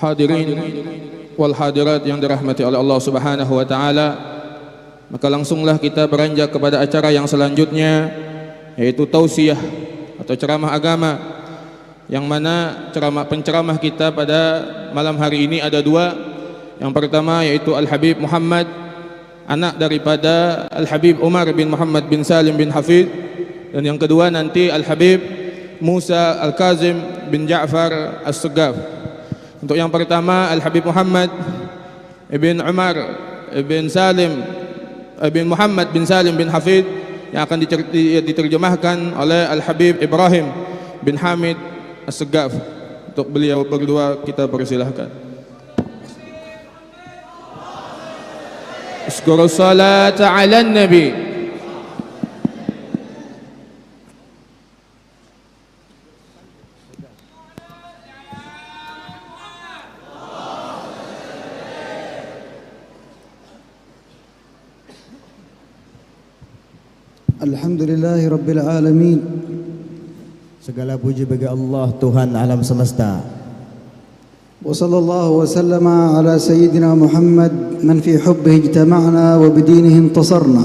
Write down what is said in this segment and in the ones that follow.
hadirin wal hadirat yang dirahmati oleh Allah Subhanahu wa taala, maka langsunglah kita beranjak kepada acara yang selanjutnya, yaitu tausiah atau ceramah agama, yang mana penceramah kita pada malam hari ini ada dua. Yang pertama yaitu Al-Habib Muhammad, anak daripada Al-Habib Umar bin Muhammad bin Salim bin Hafid, dan yang kedua nanti Al-Habib Musa Al-Kazim bin Ja'far As-Suggaf. Untuk yang pertama Al-Habib Muhammad ibn Umar ibn Salim bin Muhammad bin Salim bin Hafid, yang akan diterjemahkan oleh Al-Habib Ibrahim bin Hamid As-Suggaf. Untuk beliau berdua kita persilahkan. Uskuru salata ala nabi. Alhamdulillahi Rabbil Alamin. Segala puji bagi Allah, Tuhan alam semesta. Wa sallallahu wa sallama ala sayyidina Muhammad man fi hubbihi ijtama'na wa bidinihi intasarna.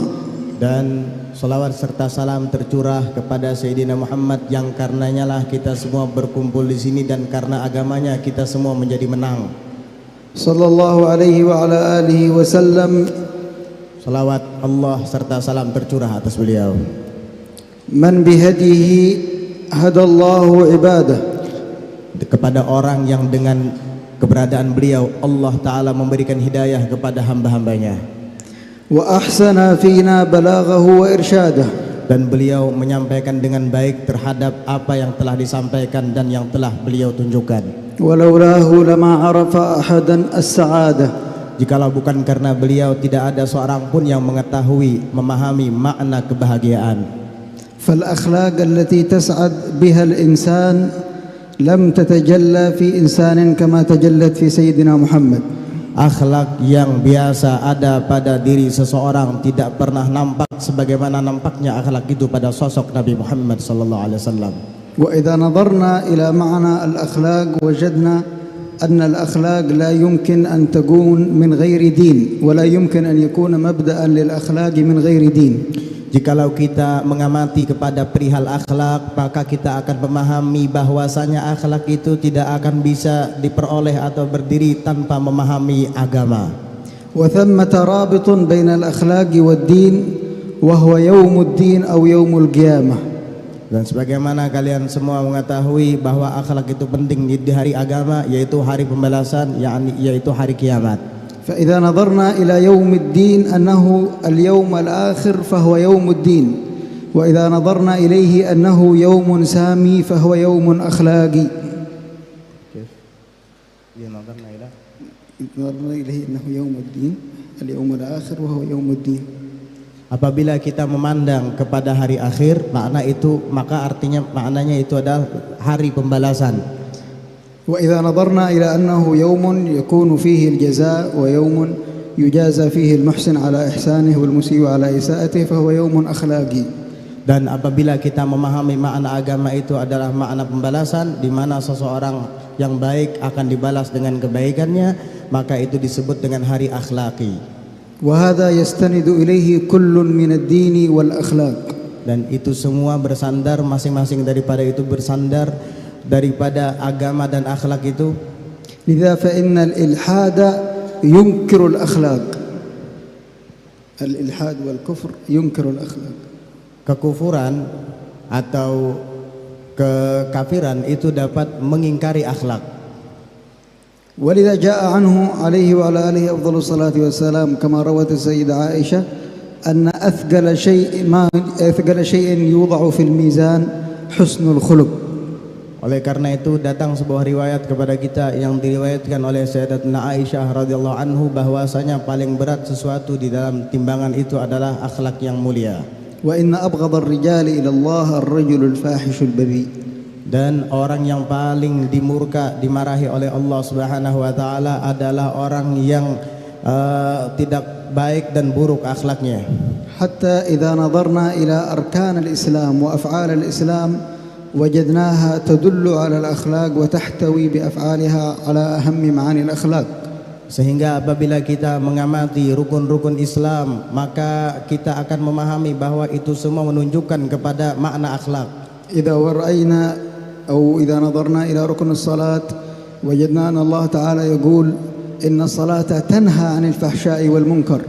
Dan salawat serta salam tercurah kepada Sayyidina Muhammad, yang karenanya lah kita semua berkumpul di sini, dan karena agamanya kita semua menjadi menang. Sallallahu alaihi wa ala alihi wa sallam. Salawat Allah serta salam tercurah atas beliau. Man bihadihi hadallahu ibadah. Kepada orang yang dengan keberadaan beliau Allah Ta'ala memberikan hidayah kepada hamba-hambanya. Wa ahsana fina balaghahu wa irsyadah. Dan beliau menyampaikan dengan baik terhadap apa yang telah disampaikan dan yang telah beliau tunjukkan. Walaulahu lama arafa ahadan as-sa'adah. Jikalau bukan karena beliau, tidak ada seorang pun yang mengetahui, memahami makna kebahagiaan. Fal akhlaq allati tas'ad biha al-insan lam tatajalla fi insanin kama tajallat fi sayyidina Muhammad. Akhlak yang biasa ada pada diri seseorang tidak pernah nampak sebagaimana nampaknya akhlak itu pada sosok Nabi Muhammad sallallahu alaihi wasallam. Wa idza nadarna ila ma'na al-akhlaq wajadna أن الأخلاق لا يمكن أن تكون من غير دين ولا يمكن أن يكون مبدأ للأخلاق من غير دين. Jikalau kita mengamati kepada perihal akhlak, maka kita akan memahami bahwasanya akhlak itu tidak akan bisa diperoleh atau berdiri tanpa memahami agama. وثمة رابط بين الأخلاق والدين وهو يوم الدين أو يوم القيامة. Dan sebagaimana kalian semua mengetahui bahwa akhlak itu penting di hari agama, yaitu hari pembalasan, yaitu hari kiamat. فإذا نظرنا إلى يوم الدين أنه اليوم الآخر فهو يوم الدين، وإذا نظرنا إليه أنه يوم سامي فهو يوم أخلاقي. نظرنا إليه أنه يوم الدين اليوم الآخر وهو يوم الدين. Apabila kita memandang kepada hari akhir, maka maknanya itu adalah hari pembalasan. وإذا نظرنا إلى أنه يوم يكون فيه الجزاء ويوم يجازى فيه المحسن على إحسانه والمسيء على إساءته فهو يوم أخلاقي. Dan apabila kita memahami makna agama itu adalah makna pembalasan, di mana seseorang yang baik akan dibalas dengan kebaikannya, maka itu disebut dengan hari akhlaki. وهذا يستند إليه كل من الدين والأخلاق. Dan itu semua bersandar, masing-masing daripada itu bersandar daripada agama dan akhlak itu. لذا فإن الإلحاد ينكر الأخلاق. الإلحاد والكفر ينكر الأخلاق. Kekufuran atau kekafiran itu dapat mengingkari akhlak. ولذا جاء عنه عليه وعلى آله أفضل الصلاة والسلام كما روت السيدة عائشة أن أثقل شيء يوضع في الميزان حسن الخلق. Oleh karena itu datang sebuah riwayat kepada kita yang diriwayatkan oleh Sayyidatuna Aisyah radhiyallahu anhu, bahwasanya paling berat sesuatu di dalam timbangan itu adalah akhlak yang mulia. وإن أبغض الرجال إلى الله الرجل الفاحش البذيء. Dan orang yang paling dimarahi oleh Allah Subhanahu wa taala adalah orang yang tidak baik dan buruk akhlaknya. حتى إذا نظرنا إلى أركان الإسلام وأفعال الإسلام وجدناها تدل على الأخلاق وتحتوي بأفعالها على أهم معاني الأخلاق. Sehingga apabila kita mengamati rukun-rukun Islam, maka kita akan memahami bahwa itu semua menunjukkan kepada makna akhlak. إذا رأينا أو إذا نظرنا إلى ركن الصلاة وجدنا أن الله تعالى يقول إن الصلاة تنهى عن الفحشاء والمنكر.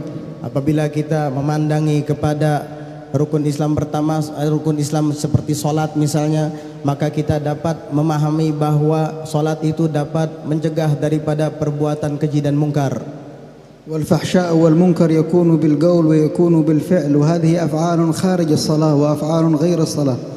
Apabila kita memandangi kepada rukun Islam pertama, rukun Islam seperti solat misalnya, maka kita dapat memahami bahwa solat itu dapat mencegah daripada perbuatan keji dan mungkar. والفحشاء والمنكر يكون بالقول ويكون بالفعل وهذه أفعال خارج الصلاة وأفعال غير الصلاة.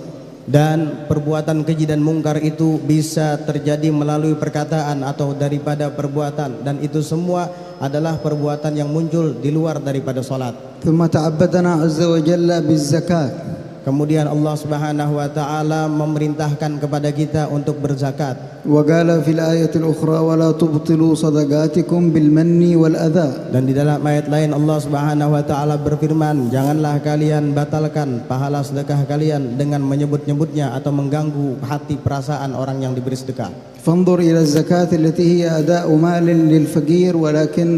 Dan perbuatan keji dan mungkar itu bisa terjadi melalui perkataan atau daripada perbuatan, dan itu semua adalah perbuatan yang muncul di luar daripada salat. ثم تعبدنا عز وجل بالزكاة. Kemudian Allah Subhanahu wa taala memerintahkan kepada kita untuk berzakat. وقال في الآية الأخرى ولا تبطلوا صدقاتكم بالمن والأذى. Dan di dalam ayat lain Allah Subhanahu wa taala berfirman, janganlah kalian batalkan pahala sedekah kalian dengan menyebut-nyebutnya atau mengganggu hati perasaan orang yang diberi sedekah. فانظر إلى الزكاة التي هي أداء مال للفقير ولكن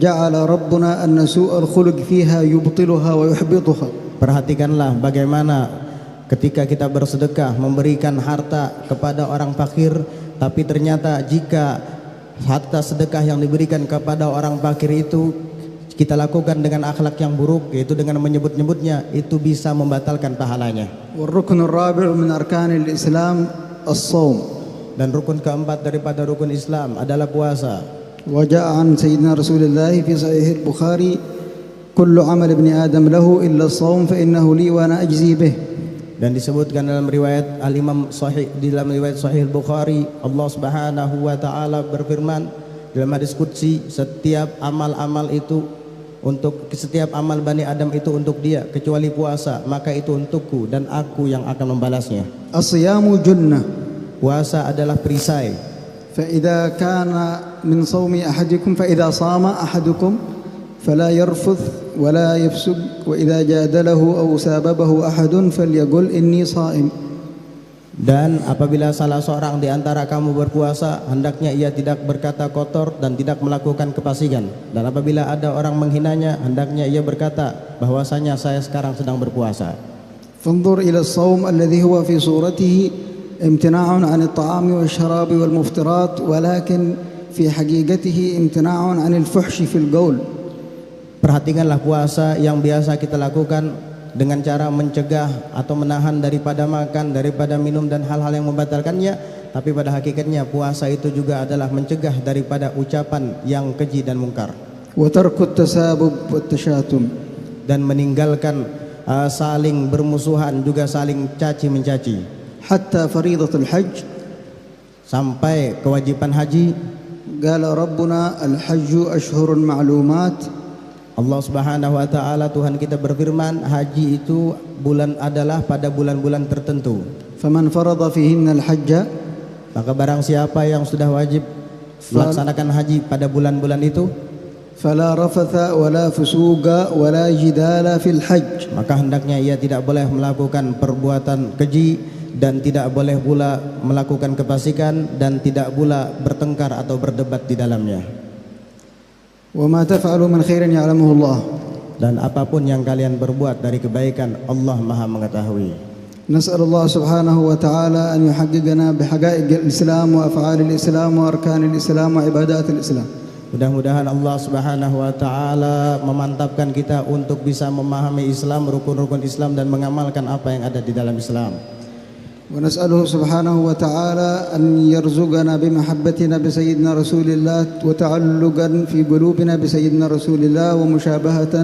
جعل ربنا أن سوء الخلق فيها يبطلها ويحبطها. Perhatikanlah bagaimana ketika kita bersedekah memberikan harta kepada orang fakir, tapi ternyata jika harta sedekah yang diberikan kepada orang fakir itu kita lakukan dengan akhlak yang buruk, yaitu dengan menyebut-nyebutnya, itu bisa membatalkan pahalanya. والركن الرابع من أركان الإسلام الصوم. Dan rukun keempat daripada rukun Islam adalah puasa. وجاء عن سيدنا رسول الله في صحيح البخاري كل عمل ابن آدم له إلا الصوم فإنه لي وأنا أجزي به. Dan disebutkan dalam riwayat Al-Imam Sahih, di dalam riwayat Sahih Bukhari, Allah Subhanahu wa taala berfirman dalam hadis qudsi, setiap amal-amal itu untuk setiap amal Bani Adam itu untuk dia kecuali puasa, maka itu untukku dan aku yang akan membalasnya. الصيام جنة. Puasa adalah perisai. فإذا كان من صوم أحدكم فإذا صام أحدكم فلا يرفث ولا يفسق وإذا جادله أو ساببه أحد فليقل إني صائم. Dan apabila salah seorang di antara kamu berpuasa, hendaknya ia tidak berkata kotor dan tidak melakukan kefasikan. Dan apabila ada orang menghinanya, hendaknya ia berkata bahwasanya saya sekarang sedang berpuasa. فانظر إلى الصوم الذي هو في صورته امتناع عن الطعام والشراب والمفطرات ولكن في حقيقته امتناع عن الفحش في القول. Perhatikanlah puasa yang biasa kita lakukan dengan cara mencegah atau menahan daripada makan, daripada minum dan hal-hal yang membatalkannya, tapi pada hakikatnya puasa itu juga adalah mencegah daripada ucapan yang keji dan mungkar. وترك التسابب والتشاتم. Dan meninggalkan saling bermusuhan, juga saling caci mencaci. حتى فريضة الحج. Sampai kewajiban haji. قال ربنا الحج أشهر معلومات. Allah Subhanahu wa taala, Tuhan kita berfirman, haji itu bulan adalah pada bulan-bulan tertentu. فمن فرض فيهن الحج. Maka barang siapa yang sudah wajib melaksanakan haji pada bulan-bulan itu, فلا رفث ولا فسوق ولا جدال في الحج. maka hendaknya ia tidak boleh melakukan perbuatan keji dan tidak boleh pula melakukan kefasikan dan tidak pula bertengkar atau berdebat di dalamnya. وما تفعلوا من خير يعلمه الله. Dan apapun yang kalian berbuat dari kebaikan, Allah Maha mengetahui. نسأل الله سبحانه وتعالى أن يحققنا بحقائق الإسلام وأفعال الإسلام وأركان الإسلام وعبادات الإسلام. Mudah-mudahan Allah Subhanahu wa taala memantapkan kita untuk bisa memahami Islam, rukun-rukun Islam, dan mengamalkan apa yang ada di dalam Islam. ونسأله سبحانه وتعالى أن يرزقنا بمحبتنا بسيدنا رسول الله وتعلقا في قلوبنا بسيدنا رسول الله ومشابهة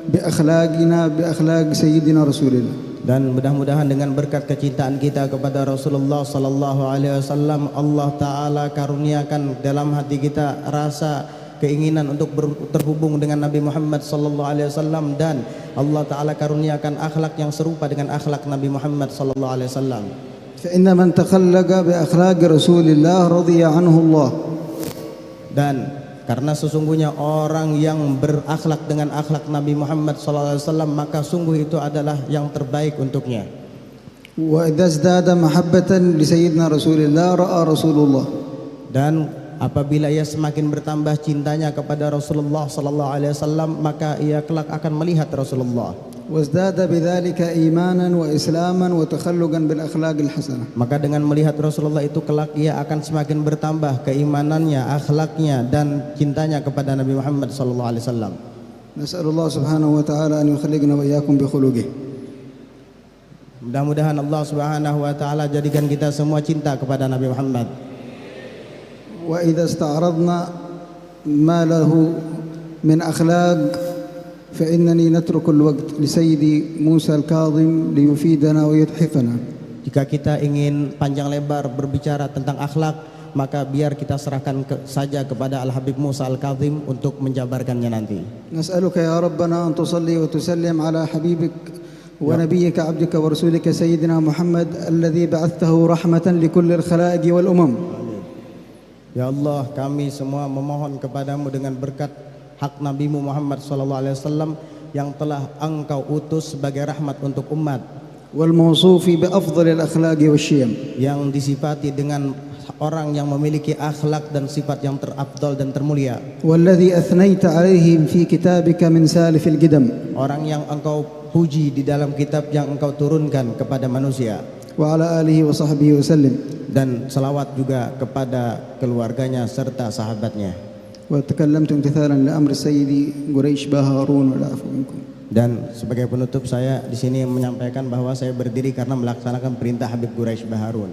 بأخلاقنا بأخلاق سيدنا رسول الله. Dan mudah-mudahan dengan berkat kecintaan kita kepada Rasulullah sallallahu alaihi wasallam, Allah taala karuniakan dalam hati kita rasa keinginan untuk terhubung dengan Nabi Muhammad sallallahu alaihi wasallam, dan Allah taala karuniakan akhlak yang serupa dengan akhlak Nabi Muhammad sallallahu alaihi wasallam. فإن من تخلق بأخلاق رسول الله رضي عنه الله. Dan karena sesungguhnya orang yang berakhlak dengan akhlak Nabi Muhammad sallallahu alaihi wasallam, maka sungguh itu adalah yang terbaik untuknya. وإذا ازداد محبة لسيدنا رسول الله رأى رسول الله. Dan apabila ia semakin bertambah cintanya kepada Rasulullah sallallahu alaihi wasallam, maka ia kelak akan melihat Rasulullah. وازداد بذلك إيمانا وإسلاما وتخلقا بالأخلاق الحسنة. Maka dengan melihat Rasulullah itu kelak ia akan semakin bertambah keimanannya, akhlaknya dan cintanya kepada Nabi Muhammad sallallahu alaihi wasallam. نسأل الله سبحانه وتعالى أن يخلقنا وإياكم بخلقه. Mudah-mudahan Allah Subhanahu wa taala jadikan kita semua cinta kepada Nabi Muhammad. وإذا استعرضنا ما له من أخلاق فإنني نترك الوقت لسيدي موسى الكاظم ليفيدنا ويتحفنا. Jika kita ingin panjang lebar berbicara tentang akhlak, maka biar kita serahkan saja kepada Al-Habib Musa Al-Kazim untuk menjabarkannya nanti. نسألك يا ربنا أن تصلي وتسلم على حبيبك ونبيك عبدك ورسولك سيدنا محمد الذي بعثته رحمة لكل الخلائق والأمم. Ya Allah, kami semua memohon kepadamu dengan berkat hak Nabimu Muhammad SAW yang telah engkau utus sebagai rahmat untuk umat, والموصوف بأفضل الأخلاق والشيم, yang disifati dengan orang yang memiliki akhlak dan sifat yang terafdal dan termulia, والذي أثنيت عليه في كتابك من سالف القدم, orang yang engkau puji di dalam kitab yang engkau turunkan kepada manusia, وعلى آله وصحبه وسلم. dan salawat juga kepada keluarganya serta sahabatnya. وتكلمت امتثالا لأمر سيدي قريش باه هارون والعفو منكم. Dan sebagai penutup saya di sini menyampaikan bahwa saya berdiri karena melaksanakan perintah Habib Quraisy Baharun.